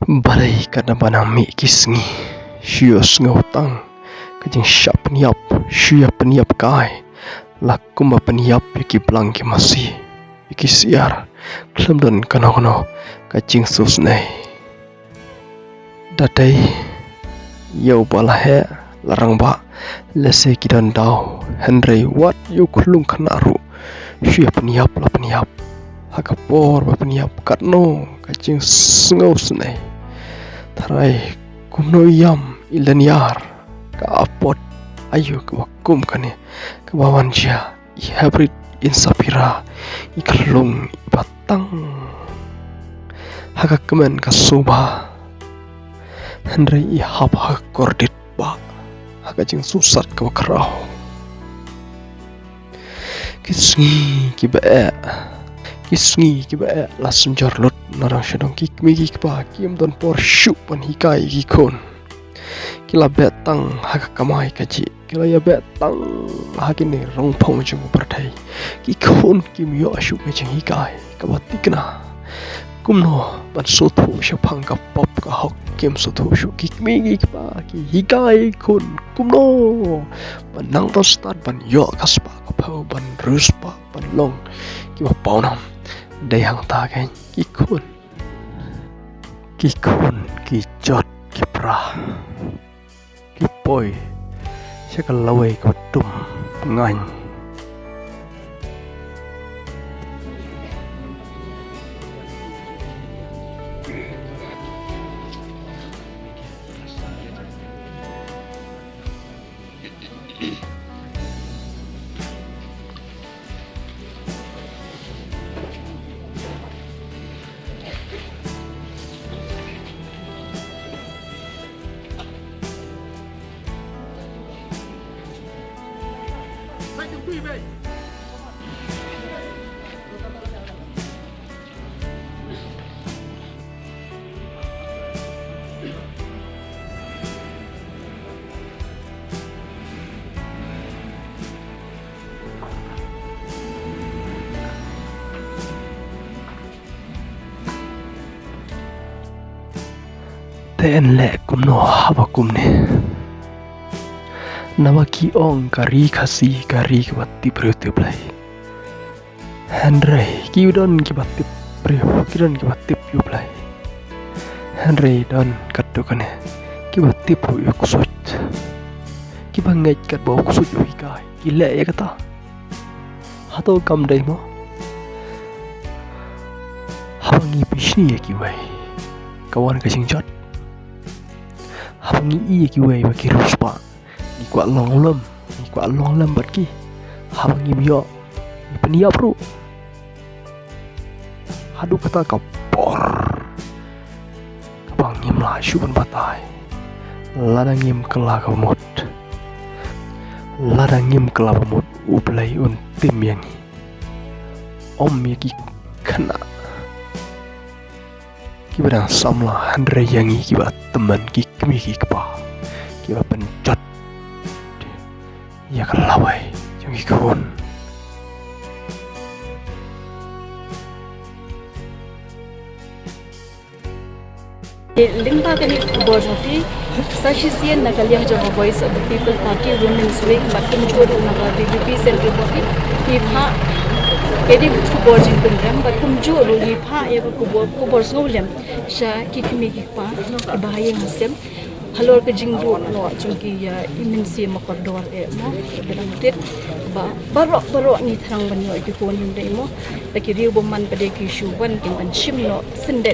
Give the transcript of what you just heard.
Balai kada banami kisngi shios ngautang kajing syap niap syia peniap kai lakuma peniap yaki blang ki masih yaki siar klam don kano kajing susnai datai yau balahe larang ba lese kidan dau Henry wat yu kulung kanaru syia peniap la peniap hakapor ba peniap katno kajing sngau sunai tarai kumno yam ilaniar ka apot ayo ka wakum kane ka bawanja I hybrid insapira ikalung batang hakakemen ka suba Henry I hap hakordit ba hakajing susat ka wakrau kisngi kiba lasum jarlot narang syadong kikmigi kpa kim don por syuk pan hikai gikon kila betang hakakamai kaji kila ya betang hakini rongpong jung berdai gikon kim yo syuk mejeng hikai kabatikna kumno ban sotu syapang ka pop ka hok kim sotu syuk kikmigi kpa ki hikai kun kumno ban nang to start ban yo kaspa ka pau ban ruspa ban long kiba paunam day hang ta kain kikun kijot kiprah kipoi siya kalaway katum ngany ten le kumno haba kumne nawaki ong kari khasi kari kibatti priyoti play Henry kiudon kibatti priyo kidon kibatti yu play Henry don katukane kibatti pu yu kusut kibangait kat bawa kusut yu hikai gila ya kata hato kam dai mo hawangi bishni ya kiwai kawan kasing jot hawangi iya kiwai baki ruspa ni kwa long lem bat ki hawangi mio ni peniap ru hadu kata kapor kabang ngim la syuban batai ladang ngim kela kamut ublai un tim yangi om yaki kena kibadang samla Henry yangi kiba teman kikmi kikpa kiba pencot ya kalawai yang ikon Limpa kani bojofi sashisian nagalia java voice of the people party women's wing bakim chodu naga BBP central party hipha edi kubojin kunram bakum joru hipha ya kubor snolem sha kikmi kikpa bahaya ngasem halor ke jingru no chungki ya imensi makordor mo dalam tit ba barok ni tharang banyo ki kon him dei mo takiriu boman pade ki shuban kin ban shim no sendet